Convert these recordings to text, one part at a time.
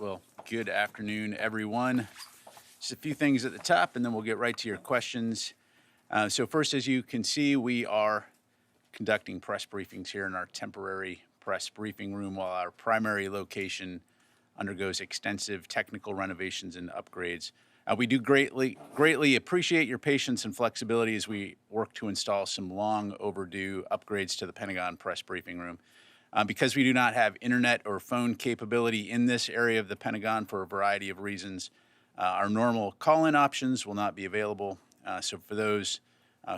Well, good afternoon, everyone. Just a few things at the top, and then we'll get right to your questions. So first, as you can see, we are conducting press briefings here in our temporary press briefing room while our primary location undergoes extensive technical renovations and upgrades. We do greatly appreciate your patience and flexibility as we work to install some long overdue upgrades to the Pentagon Press Briefing Room. Because we do not have internet or phone capability in this area of the Pentagon for a variety of reasons, our normal call-in options will not be available. So for those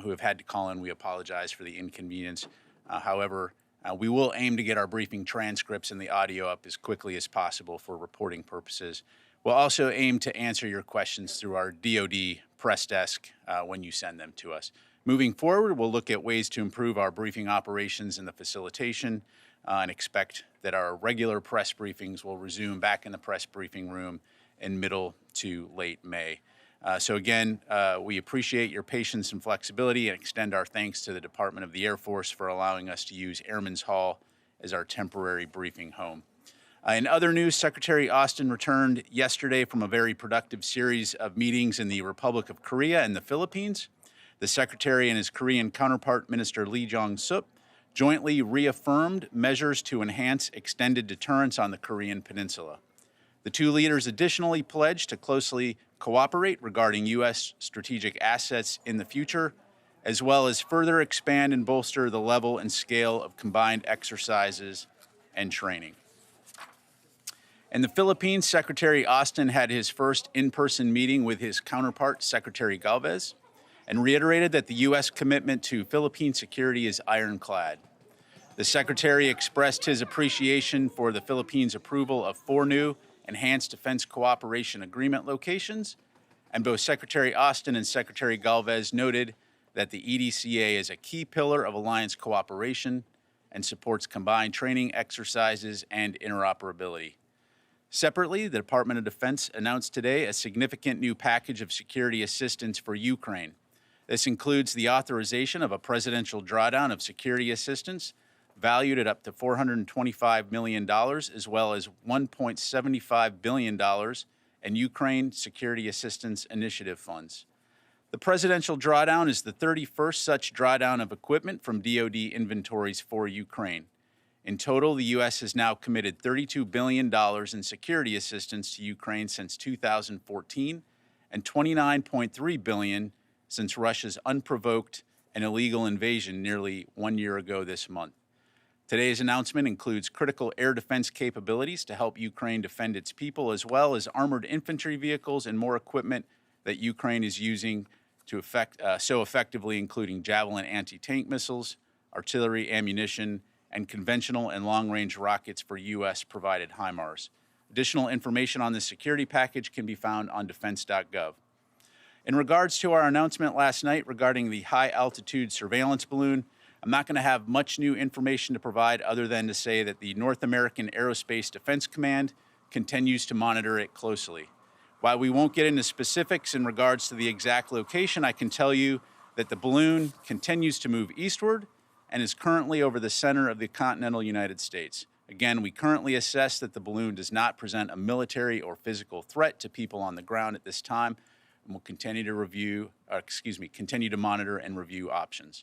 who have had to call in, we apologize for the inconvenience. However, we will aim to get our briefing transcripts and the audio up as quickly as possible for reporting purposes. We'll also aim to answer your questions through our DoD press desk when you send them to us. Moving forward, we'll look at ways to improve our briefing operations and the facilitation and expect that our regular press briefings will resume back in the press briefing room in middle to late May. So again, we appreciate your patience and flexibility and extend our thanks to the Department of the Air Force for allowing us to use Airman's Hall as our temporary briefing home. In other news, Secretary Austin returned yesterday from a very productive series of meetings in the Republic of Korea and the Philippines. The Secretary and his Korean counterpart, Minister Lee Jong-sup, jointly reaffirmed measures to enhance extended deterrence on the Korean Peninsula. The two leaders additionally pledged to closely cooperate regarding U.S. strategic assets in the future, as well as further expand and bolster the level and scale of combined exercises and training. In the Philippines, Secretary Austin had his first in-person meeting with his counterpart, Secretary Galvez, and reiterated that the U.S. commitment to Philippine security is ironclad. The Secretary expressed his appreciation for the Philippines' approval of 4 new enhanced defense cooperation agreement locations, and both Secretary Austin and Secretary Galvez noted that the EDCA is a key pillar of alliance cooperation and supports combined training exercises and interoperability. Separately, the Department of Defense announced today a significant new package of security assistance for Ukraine. This includes the authorization of a presidential drawdown of security assistance valued at up to $425 million, as well as $1.75 billion in Ukraine Security Assistance Initiative funds. The presidential drawdown is the 31st such drawdown of equipment from DoD inventories for Ukraine. In total, the U.S. has now committed $32 billion in security assistance to Ukraine since 2014 and $29.3 billion since Russia's unprovoked and illegal invasion nearly 1 year ago this month. Today's announcement includes critical air defense capabilities to help Ukraine defend its people, as well as armored infantry vehicles and more equipment that Ukraine is using to so effectively, including Javelin anti-tank missiles, artillery ammunition, and conventional and long-range rockets for U.S.-provided HIMARS. Additional information on this security package can be found on defense.gov. In regards to our announcement last night regarding the high-altitude surveillance balloon, I'm not going to have much new information to provide other than to say that the North American Aerospace Defense Command continues to monitor it closely. While we won't get into specifics in regards to the exact location, I can tell you that the balloon continues to move eastward and is currently over the center of the continental United States. Again, we currently assess that the balloon does not present a military or physical threat to people on the ground at this time, and will continue to monitor and review options.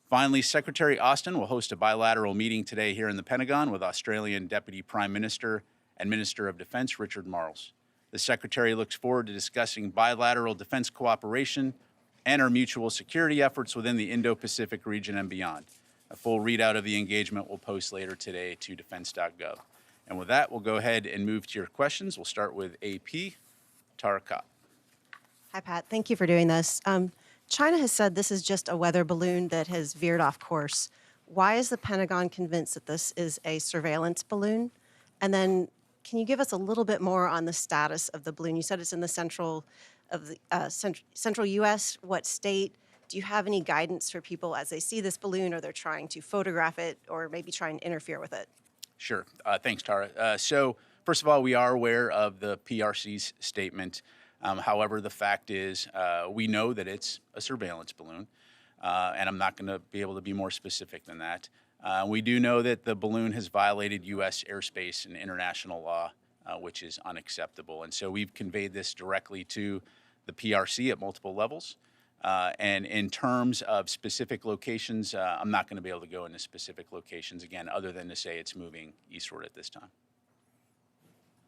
Finally, Secretary Austin will host a bilateral meeting today here in the Pentagon with Australian Deputy Prime Minister and Minister of Defense Richard Marles. The Secretary looks forward to discussing bilateral defense cooperation and our mutual security efforts within the Indo-Pacific region and beyond. A full readout of the engagement will post later today to defense.gov. And with that, we'll go ahead and move to your questions. We'll start with AP, Tara Kopp. Hi, Pat. Thank you for doing this. China has said this is just a weather balloon that has veered off course. Why is the Pentagon convinced that this is a surveillance balloon? And then can you give us a little bit more on the status of the balloon? You said it's in the central U.S. What state? Do you have any guidance for people as they see this balloon, or they're trying to photograph it, or maybe try and interfere with it? Sure. Thanks, Tara. So first of all, we are aware of the PRC's statement. However, the fact is we know that it's a surveillance balloon, and I'm not going to be able to be more specific than that. We do know that the balloon has violated U.S. airspace and international law which is unacceptable. And so we've conveyed this directly to the PRC at multiple levels. And in terms of specific locations, I'm not going to be able to go into specific locations again, other than to say it's moving eastward at this time.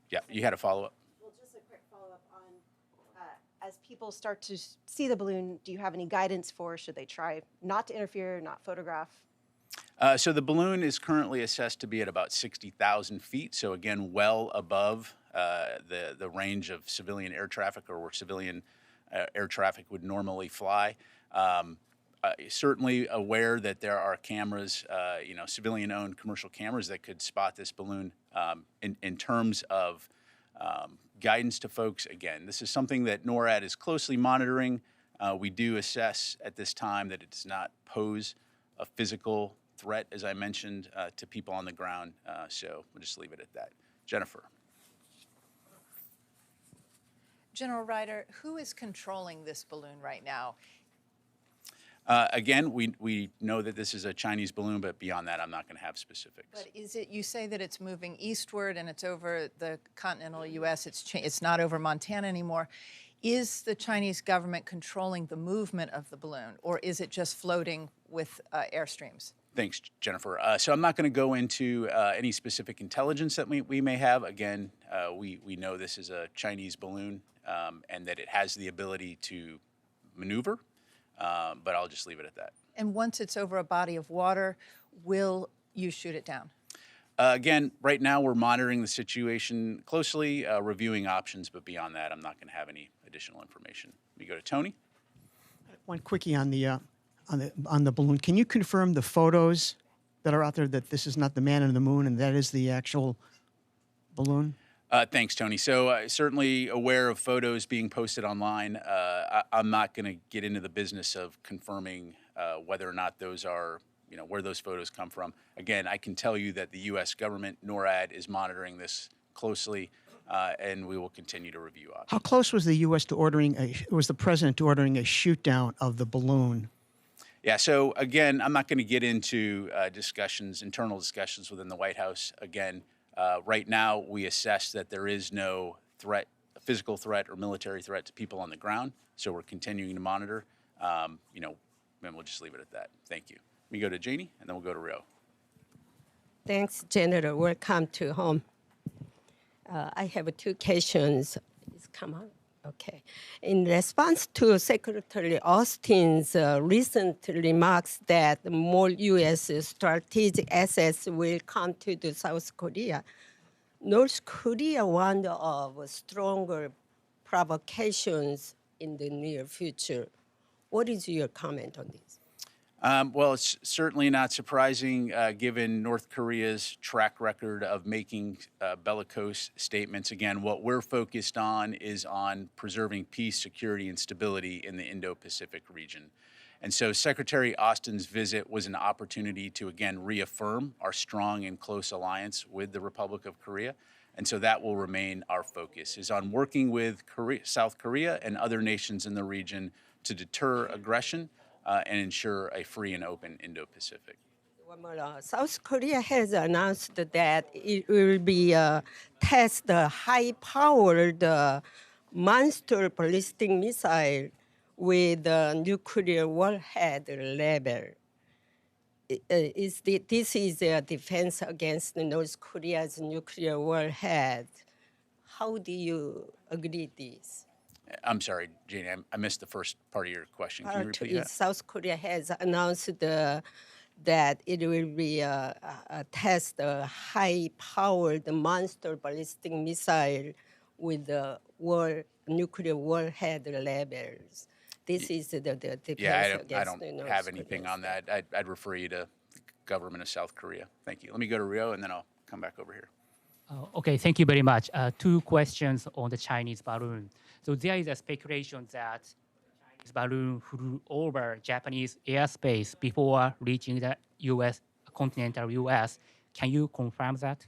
Yeah, you had a follow-up? Well, just a quick follow-up on, as people start to see the balloon, do you have any guidance for, should they try not to interfere, not photograph? So the balloon is currently assessed to be at about 60,000 feet. So again, well above the range of civilian air traffic, or where civilian air traffic would normally fly. Certainly aware that there are cameras, civilian-owned commercial cameras that could spot this balloon. In terms of guidance to folks, again, this is something that NORAD is closely monitoring. We do assess at this time that it does not pose a physical threat, as I mentioned, to people on the ground. So we'll just leave it at that. Jennifer. General Ryder, who is controlling this balloon right now? Again, we know that this is a Chinese balloon, but beyond that, I'm not going to have specifics. But is it, you say that it's moving eastward and it's over the continental U.S., it's not over Montana anymore. Is the Chinese government controlling the movement of the balloon, or is it just floating with airstreams? Thanks, Jennifer. So I'm not going to go into any specific intelligence that we may have. Again, we know this is a Chinese balloon and that it has the ability to maneuver, but I'll just leave it at that. And once it's over a body of water, will you shoot it down? Again, right now we're monitoring the situation closely, reviewing options, but beyond that, I'm not going to have any additional information. We go to Tony. One quickie on the balloon. Can you confirm the photos that are out there that this is not the man in the moon and that is the actual balloon? Thanks, Tony. So certainly aware of photos being posted online. I'm not going to get into the business of confirming whether or not those are, where those photos come from. Again, I can tell you that the U.S. government, NORAD, is monitoring this closely, and we will continue to review options. How close was the U.S. to was the president to ordering a shoot down of the balloon? Yeah, so again, I'm not going to get into internal discussions within the White House. Again, right now we assess that there is no threat, a physical threat or military threat to people on the ground. So we're continuing to monitor, and we'll just leave it at that. Thank you. We go to Janie, and then we'll go to Rio. Thanks, General. Welcome to home. I have two questions. Please come on. Okay. In response to Secretary Austin's recent remarks that more U.S. strategic assets will come to the South Korea, North Korea warned of stronger provocations in the near future. What is your comment on this? Well, it's certainly not surprising given North Korea's track record of making bellicose statements. Again, what we're focused on is on preserving peace, security, and stability in the Indo-Pacific region. And so Secretary Austin's visit was an opportunity to, again, reaffirm our strong and close alliance with the Republic of Korea. And so that will remain our focus, is on working with South Korea and other nations in the region to deter aggression and ensure a free and open Indo-Pacific. One more. South Korea has announced that it will be test the high-powered monster ballistic missile with nuclear warhead level. This is a defense against North Korea's nuclear warhead. How do you agree this? I'm sorry, Janie, I missed the first part of your question. Can you repeat that? South Korea has announced that it will be a test a high-powered monster ballistic missile with nuclear warhead levels. This is the defense against I don't North have anything Korea. on that. I'd refer you to the government of South Korea. Thank you. Let me go to Rio, and then I'll come back over here. Okay, thank you very much. Two questions on the Chinese balloon. So there is a speculation that Chinese balloon flew over Japanese airspace before reaching the U.S., continental U.S. Can you confirm that?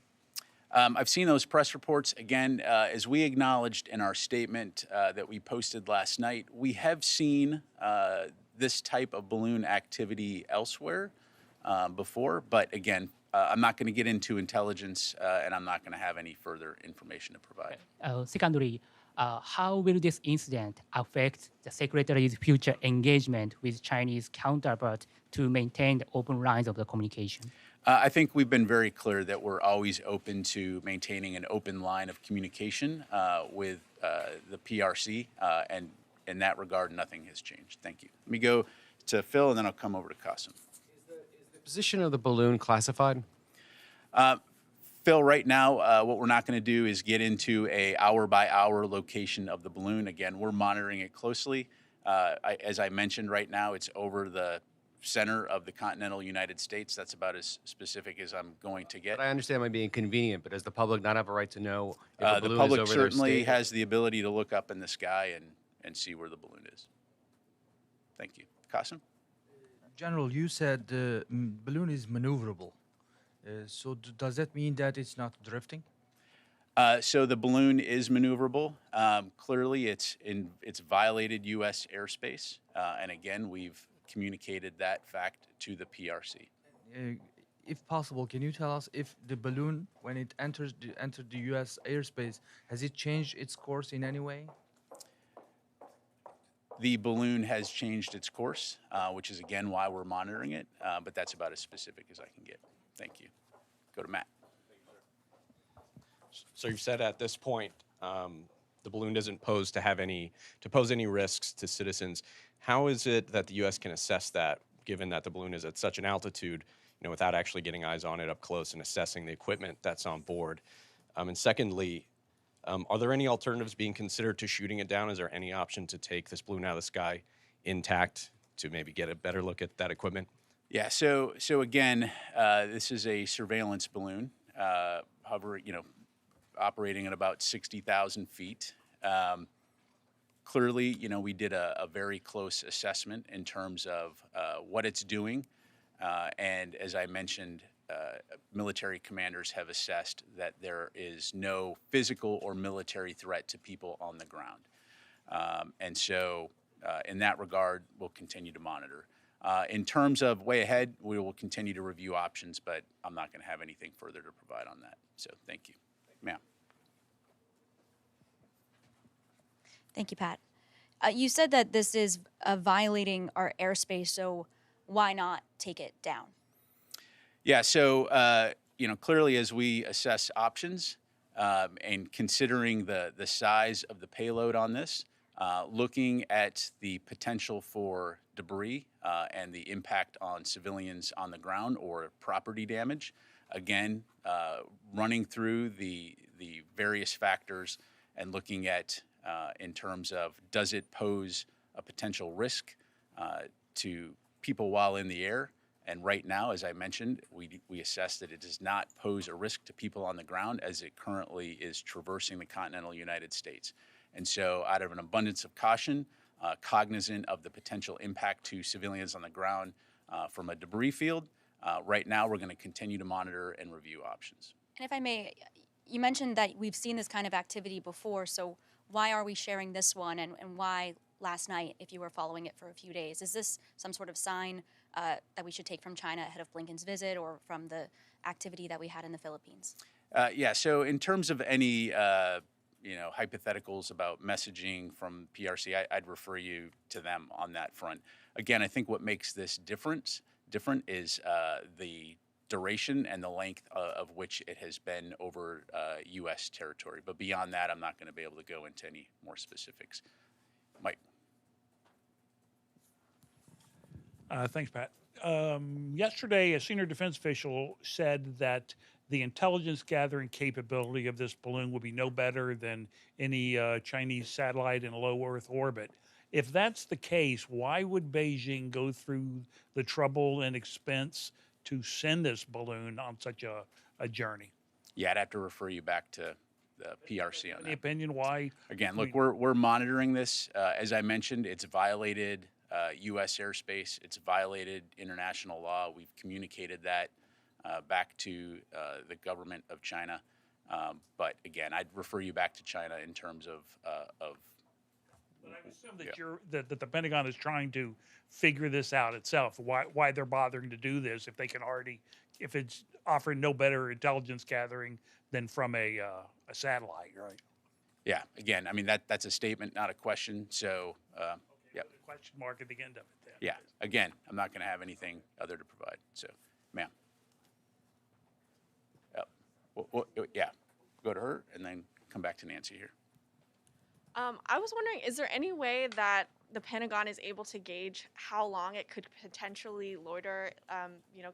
I've seen those press reports. Again, as we acknowledged in our statement that we posted last night, we have seen this type of balloon activity elsewhere before, but again, I'm not going to get into intelligence, and I'm not going to have any further information to provide. Secondly, how will this incident affect the Secretary's future engagement with Chinese counterpart to maintain the open lines of the communication? I think we've been very clear that we're always open to maintaining an open line of communication with the PRC, and in that regard, nothing has changed. Thank you. Let me go to Phil, and then I'll come over to Qasim. Is the position of the balloon classified? Phil, right now, what we're not going to do is get into a hour-by-hour location of the balloon. Again, we're monitoring it closely. As I mentioned, right now, it's over the center of the continental United States. That's about as specific as I'm going to get. But I understand it might be inconvenient, but does the public not have a right to know if a The balloon public is over their certainly state? has the ability to look up in the sky and see where the balloon is. Thank you. Qasim? General, you said the balloon is maneuverable. So does that mean that it's not drifting? So the balloon is maneuverable. Clearly, it's violated U.S. airspace, and again, we've communicated that fact to the PRC. If possible, can you tell us if the balloon, when it entered the U.S. airspace, has it changed its course in any way? The balloon has changed its course, which is again why we're monitoring it, but that's about as specific as I can get. Thank you. Go to Matt. So you've said at this point the balloon doesn't pose any risks to citizens. How is it that the U.S. can assess that, given that the balloon is at such an altitude, without actually getting eyes on it up close and assessing the equipment that's on board? And secondly, are there any alternatives being considered to shooting it down? Is there any option to take this balloon out of the sky intact to maybe get a better look at that equipment? Yeah. So again, this is a surveillance balloon, operating at about 60,000 feet. Clearly, we did a very close assessment in terms of what it's doing. And as I mentioned, military commanders have assessed that there is no physical or military threat to people on the ground. And so in that regard, we'll continue to monitor. In terms of way ahead, we will continue to review options, but I'm not going to have anything further to provide on that. So thank you. Ma'am. Thank you, Pat. You said that this is violating our airspace, so why not take it down? Yeah, so, clearly as we assess options and considering the size of the payload on this, looking at the potential for debris and the impact on civilians on the ground or property damage, again, running through the various factors and looking at in terms of does it pose a potential risk to people while in the air. And right now, as I mentioned, we assess that it does not pose a risk to people on the ground as it currently is traversing the continental United States. And so out of an abundance of caution, cognizant of the potential impact to civilians on the ground from a debris field, right now we're going to continue to monitor and review options. And if I may, you mentioned that we've seen this kind of activity before, so why are we sharing this one, and why last night if you were following it for a few days? Is this some sort of sign that we should take from China ahead of Blinken's visit or from the activity that we had in the Philippines? Yeah, so in terms of any hypotheticals about messaging from PRC, I'd refer you to them on that front. Again, I think what makes this different is the duration and the length of which it has been over U.S. territory. But beyond that, I'm not going to be able to go into any more specifics. Mike. Thanks, Pat. Yesterday, a senior defense official said that the intelligence gathering capability of this balloon would be no better than any Chinese satellite in low Earth orbit. If that's the case, why would Beijing go through the trouble and expense to send this balloon on such a journey? Yeah, I'd have to refer you back to the PRC on that. Any opinion why? Again, look, we're monitoring this. As I mentioned, it's violated U.S. airspace. It's violated international law. We've communicated that back to the government of China. But again, I'd refer you back to China in terms of. But I assume that that the Pentagon is trying to figure this out itself. Why they're bothering to do this if they can already, if it's offering no better intelligence gathering than from a satellite, right? Yeah, again, I mean, that's a statement, not a question. So, yeah, Put a question mark at the end of it then. yeah, again, I'm not going to have anything other to provide. So, ma'am. Yep. Yeah, go to her and then come back to Nancy here. I was wondering, is there any way that the Pentagon is able to gauge how long it could potentially loiter,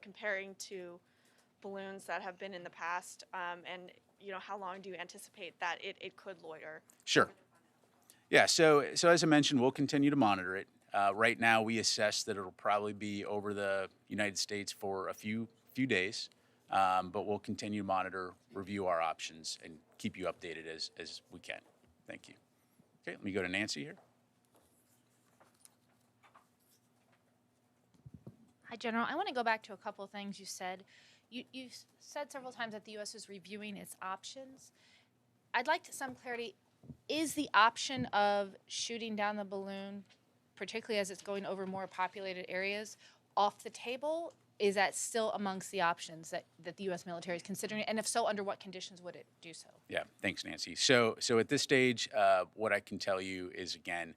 comparing to balloons that have been in the past? And, how long do you anticipate that it could loiter? Sure. Yeah, so as I mentioned, we'll continue to monitor it. Right now, we assess that it'll probably be over the United States for a few days, but we'll continue to monitor, review our options, and keep you updated as we can. Thank you. Okay, let me go to Nancy here. Hi, General. I want to go back to a couple of things you said. You said several times that the U.S. is reviewing its options. I'd like some clarity. Is the option of shooting down the balloon, particularly as it's going over more populated areas, off the table? Is that still amongst the options that the U.S. military is considering? And if so, under what conditions would it do so? Yeah, thanks, Nancy. So at this stage, what I can tell you is, again,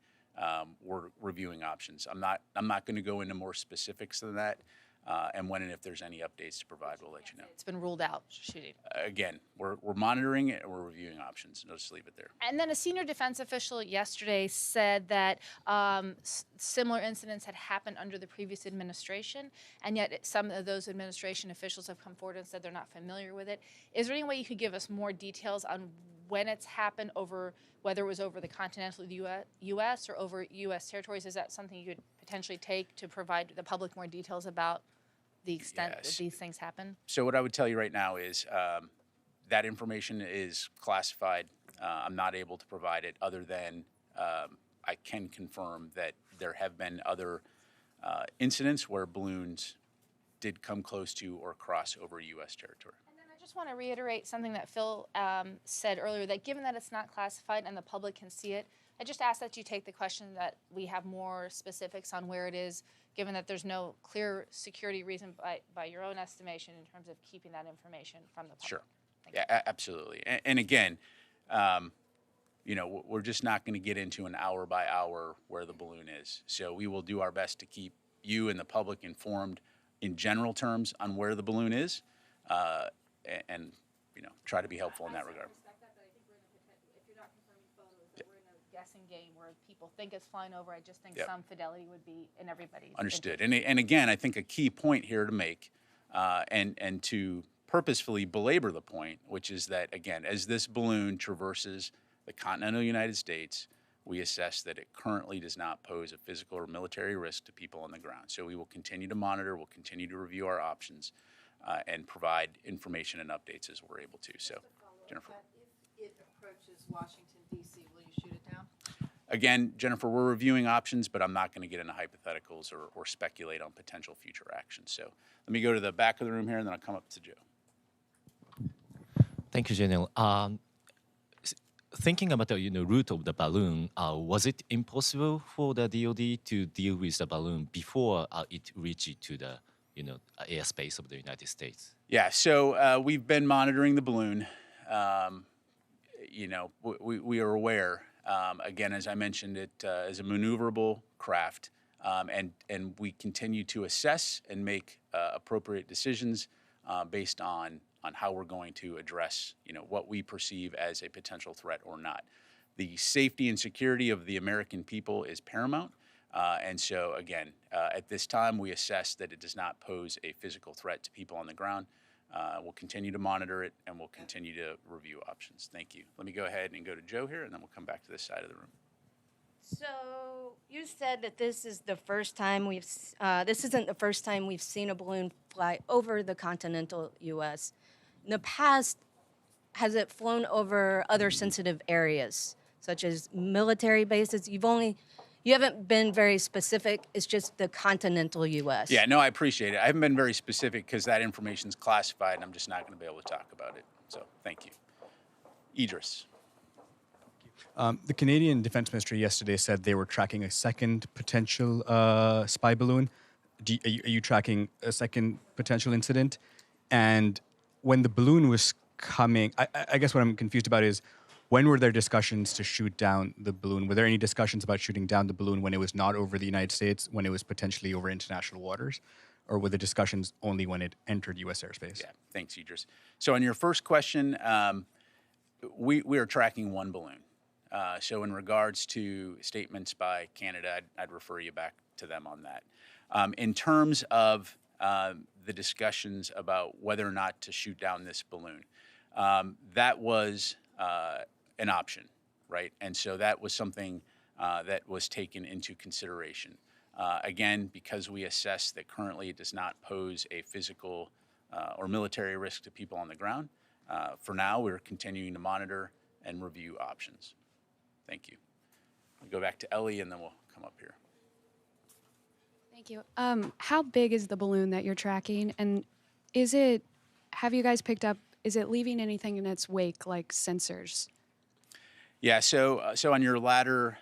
we're reviewing options. I'm not going to go into more specifics than that. And when and if there's any updates to provide, we'll let you know. It's been ruled out, shooting. Again, we're monitoring it and we're reviewing options. I'll just leave it there. And then a senior defense official yesterday said that similar incidents had happened under the previous administration, and yet some of those administration officials have come forward and said they're not familiar with it. Is there any way you could give us more details on when it's happened, over whether it was over the continental U.S. or over U.S. territories? Is that something you could potentially take to provide the public more details about the extent that these things happen? So what I would tell you right now is that information is classified. I'm not able to provide it other than I can confirm that there have been other incidents where balloons did come close to or cross over U.S. territory. And then I just want to reiterate something that Phil said earlier, that given that it's not classified and the public can see it, I just ask that you take the question that we have more specifics on where it is, given that there's no clear security reason by your own estimation in terms of keeping that information from the public. Sure. Yeah, absolutely. And again, we're just not going to get into an hour by hour where the balloon is. So we will do our best to keep you and the public informed in general terms on where the balloon is, and try to be helpful in that regard. Guessing game where people think it's flying over. I just think Yep. some fidelity would be in everybody's Understood. interest. And again, I think a key point here to make, and to purposefully belabor the point, which is that, again, as this balloon traverses the continental United States, we assess that it currently does not pose a physical or military risk to people on the ground. So we will continue to monitor, we'll continue to review our options, and provide information and updates as we're able to. So, Jennifer. If it approaches Washington, D.C., will you shoot it down? Again, Jennifer, we're reviewing options, but I'm not going to get into hypotheticals or speculate on potential future actions. So let me go to the back of the room here, and then I'll come up to Joe. Thank you, General. Thinking about the route of the balloon, was it impossible for the DoD to deal with the balloon before it reached to the airspace of the United States? Yeah, so we've been monitoring the balloon. We are aware. Again, as I mentioned, it is a maneuverable craft, and we continue to assess and make appropriate decisions based on how we're going to address, what we perceive as a potential threat or not. The safety and security of the American people is paramount, and so again, at this time, we assess that it does not pose a physical threat to people on the ground. We'll continue to monitor it, and we'll continue to review options. Thank you. Let me go ahead and go to Joe here, and then we'll come back to this side of the room. So you said that this is the first time this isn't the first time we've seen a balloon fly over the continental U.S. In the past, has it flown over other sensitive areas, such as military bases? You haven't been very specific. It's just the continental U.S. Yeah, no, I appreciate it. I haven't been very specific because that information is classified, and I'm just not going to be able to talk about it. So thank you. Idris. The Canadian Defense Ministry yesterday said they were tracking a second potential spy balloon. Are you tracking a second potential incident? And when the balloon was coming, I guess what I'm confused about is when were there discussions to shoot down the balloon? Were there any discussions about shooting down the balloon when it was not over the United States, when it was potentially over international waters? Or were the discussions only when it entered U.S. airspace? Yeah, thanks, Idris. So on your first question, we are tracking one balloon. So in regards to statements by Canada, I'd refer you back to them on that. In terms of the discussions about whether or not to shoot down this balloon, that was an option, right? And so that was something that was taken into consideration. Again, because we assess that currently it does not pose a physical or military risk to people on the ground, for now we're continuing to monitor and review options. Thank you. We'll go back to Ellie and then we'll come up here. Thank you. How big is the balloon that you're tracking? And have you guys picked up, is it leaving anything in its wake like sensors? Yeah, so on your latter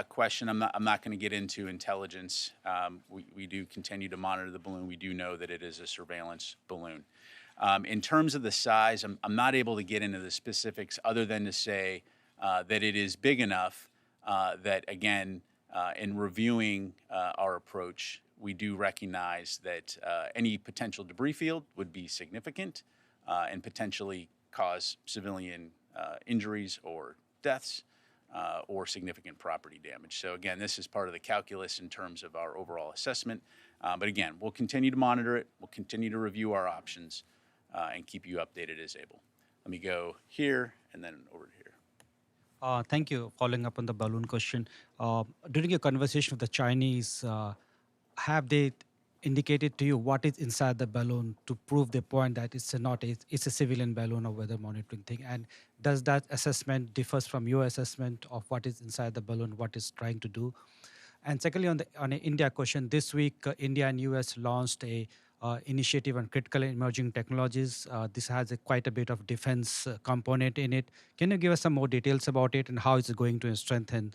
question, I'm not going to get into intelligence. We do continue to monitor the balloon. We do know that it is a surveillance balloon. In terms of the size, I'm not able to get into the specifics other than to say that it is big enough that, again, in reviewing our approach, we do recognize that any potential debris field would be significant and potentially cause civilian injuries or deaths or significant property damage. So again, this is part of the calculus in terms of our overall assessment. But again, we'll continue to monitor it. We'll continue to review our options and keep you updated as able. Let me go here and then over to here. Thank you. Following up on the balloon question, during your conversation with the Chinese, have they indicated to you what is inside the balloon to prove the point that it's a civilian balloon or weather monitoring thing? And does that assessment differs from your assessment of what is inside the balloon, what it's trying to do? And secondly, on an India question, this week India and US launched a initiative on critical emerging technologies. This has quite a bit of defense component in it. Can you give us some more details about it and how it's going to strengthen,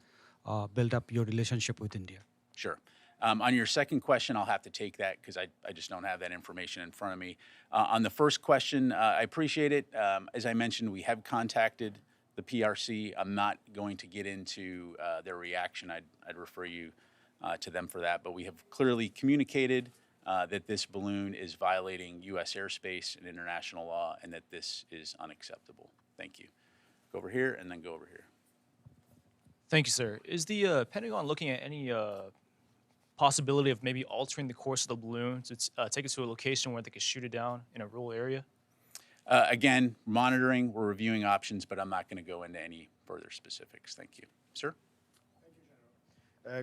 build up your relationship with India? Sure. On your second question, I'll have to take that because I just don't have that information in front of me. On the first question, I appreciate it. As I mentioned, we have contacted the PRC. I'm not going to get into their reaction. I'd refer you to them for that. But we have clearly communicated that this balloon is violating U.S. airspace and international law and that this is unacceptable. Thank you. Go over here and then go over here. Thank you, sir. Is the Pentagon looking at any possibility of maybe altering the course of the balloon to take it to a location where they could shoot it down in a rural area? Again, monitoring, we're reviewing options, but I'm not going to go into any further specifics. Thank you. Sir?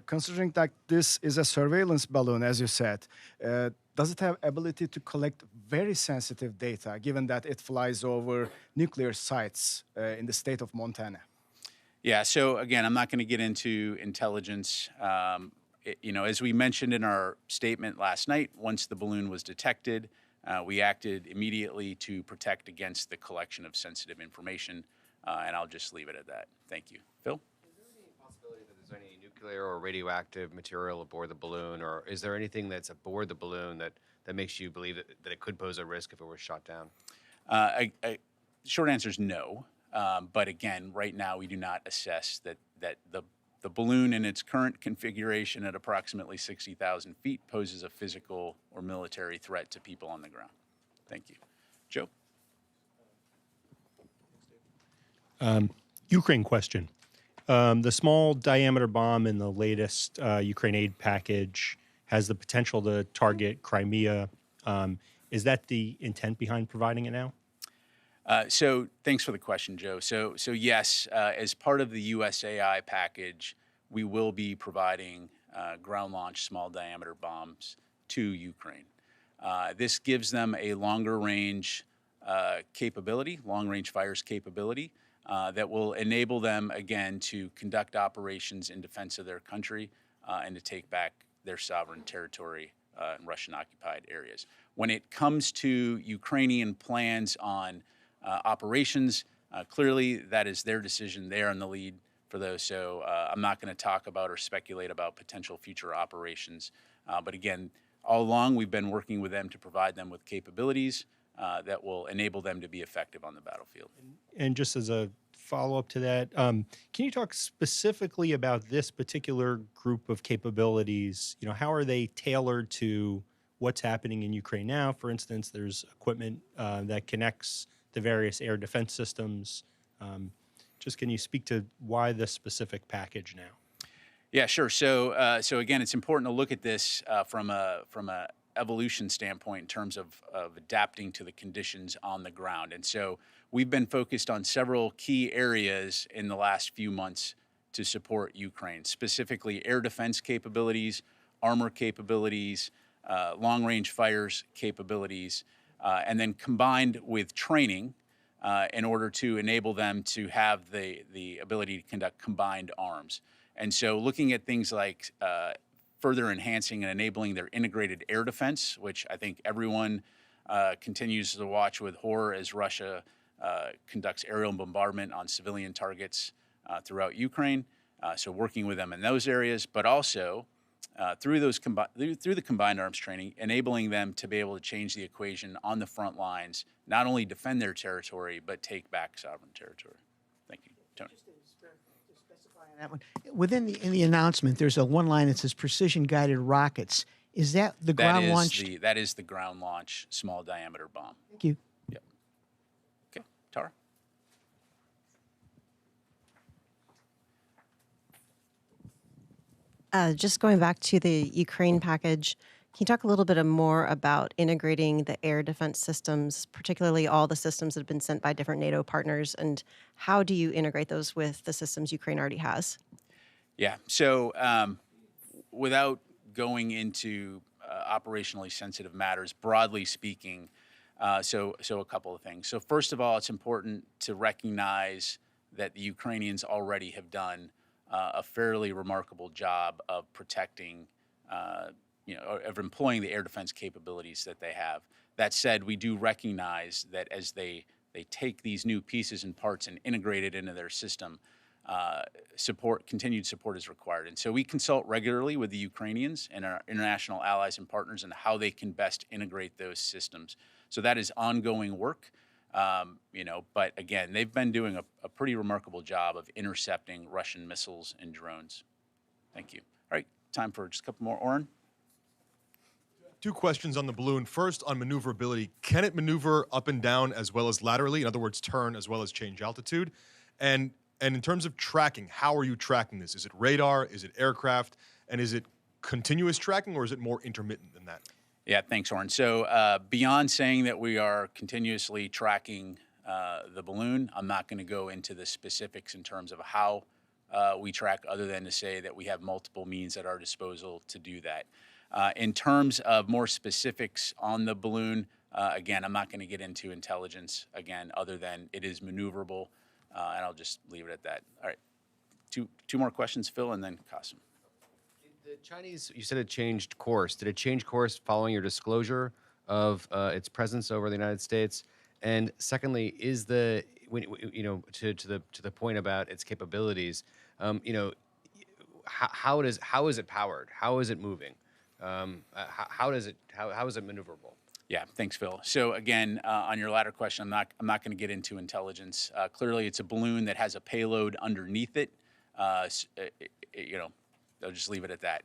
Considering that this is a surveillance balloon, as you said, does it have ability to collect very sensitive data, given that it flies over nuclear sites in the state of Montana? Yeah, so again, I'm not going to get into intelligence. As we mentioned in our statement last night, once the balloon was detected, we acted immediately to protect against the collection of sensitive information, and I'll just leave it at that. Thank you. Phil? Is there any possibility that there's any nuclear or radioactive material aboard the balloon, or is there anything that's aboard the balloon that makes you believe that it could pose a risk if it were shot down? Short answer is no. But again, right now we do not assess that the balloon in its current configuration at approximately 60,000 feet poses a physical or military threat to people on the ground. Thank you. Joe? Ukraine question. The small diameter bomb in the latest Ukraine aid package has the potential to target Crimea. Is that the intent behind providing it now? So thanks for the question, Joe. So yes, as part of the USAI package, we will be providing ground launch small diameter bombs to Ukraine. This gives them a longer range capability, long range fires capability that will enable them again to conduct operations in defense of their country and to take back their sovereign territory in Russian occupied areas. When it comes to Ukrainian plans on operations, clearly that is their decision. They are in the lead for those. So I'm not going to talk about or speculate about potential future operations. But again, all along we've been working with them to provide them with capabilities that will enable them to be effective on the battlefield. And just as a follow-up to that, can you talk specifically about this particular group of capabilities? You know, how are they tailored to what's happening in Ukraine now? For instance, there's equipment that connects the various air defense systems. Just can you speak to why this specific package now? Yeah, sure. So, so again, it's important to look at this from a evolution standpoint in terms of adapting to the conditions on the ground. And so we've been focused on several key areas in the last few months to support Ukraine, specifically air defense capabilities, armor capabilities, long-range fires capabilities, and then combined with training in order to enable them to have the ability to conduct combined arms. And so looking at things like further enhancing and enabling their integrated air defense, which I think everyone continues to watch with horror as Russia conducts aerial bombardment on civilian targets throughout Ukraine. So working with them in those areas, but also through the combined arms training, enabling them to be able to change the equation on the front lines, not only defend their territory, but take back sovereign territory. Thank you, Tony. That one. Within in the announcement, there's a one line that says precision guided rockets. Is that the ground launched? That is the ground launch small diameter bomb. Thank you. Yep. Okay, Tara. Just going back to the Ukraine package, can you talk a little bit more about integrating the air defense systems, particularly all the systems that have been sent by different NATO partners, and how do you integrate those with the systems Ukraine already has? Yeah, so without going into operationally sensitive matters, broadly speaking, so a couple of things. So first of all, it's important to recognize that the Ukrainians already have done a fairly remarkable job of protecting, of employing the air defense capabilities that they have. That said, we do recognize that as they take these new pieces and parts and integrate it into their system, continued support is required. And so we consult regularly with the Ukrainians and our international allies and partners on how they can best integrate those systems. So that is ongoing work. But again, they've been doing a pretty remarkable job of intercepting Russian missiles and drones. Thank you. All right, time for just a couple more. Oren? Two questions on the balloon. First, on maneuverability. Can it maneuver up and down as well as laterally? In other words, turn as well as change altitude? And in terms of tracking, how are you tracking this? Is it radar? Is it aircraft? And is it continuous tracking, or is it more intermittent than that? Yeah, thanks, Oren. So beyond saying that we are continuously tracking the balloon, I'm not going to go into the specifics in terms of how we track, other than to say that we have multiple means at our disposal to do that. In terms of more specifics on the balloon, again, I'm not going to get into intelligence, again, other than it is maneuverable, and I'll just leave it at that. All right, two more questions, Phil, and then Qasim. The Chinese, you said it changed course. Did it change course following your disclosure of its presence over the United States? And secondly, is to the point about its capabilities, how is it powered? How is it moving? How is it maneuverable? Yeah, thanks, Phil. So again, on your latter question, I'm not going to get into intelligence. Clearly, it's a balloon that has a payload underneath it. I'll just leave it at that.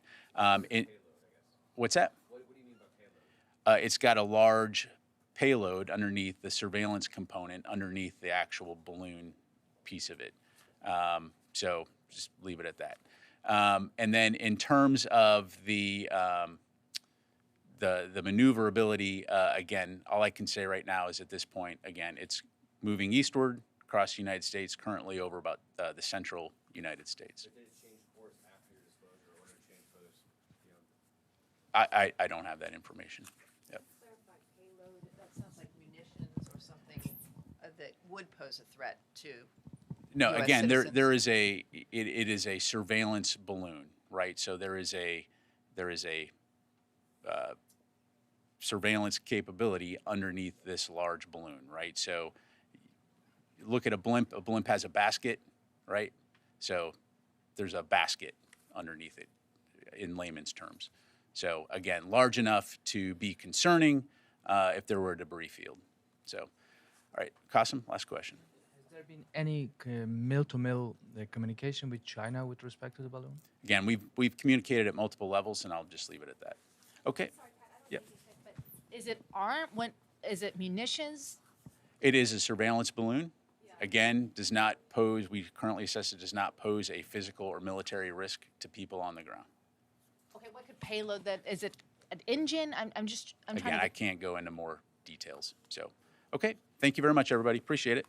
What's that? What do you mean by payload? It's got a large payload underneath the surveillance component, underneath the actual balloon piece of it. So just leave it at that. And then in terms of the maneuverability, again, all I can say right now is at this point, again, it's moving eastward across the United States, currently over about the central United States. But did it change course after your disclosure, or did it change further? I don't have that information. Yep. Payload, that sounds like munitions or something that would pose a threat to No, US again, citizens. there is it is a surveillance balloon, right? So there is a surveillance capability underneath this large balloon, right? So look at a blimp. A blimp has a basket, right? So there's a basket underneath it, in layman's terms. So again, large enough to be concerning if there were a debris field. So, all right, Qasim, last question. Has there been any mill-to-mill communication with China with respect to the balloon? Again, we've communicated at multiple levels, and I'll just leave it at that. Okay. Yep. Is it arm? When is it munitions? It is a surveillance balloon. Again, does not pose. We currently assess it does not pose a physical or military risk to people on the ground. Okay, what could payload that? Is it an engine? I'm trying Again, to. I can't go into more details. So, okay. Thank you very much, everybody. Appreciate it.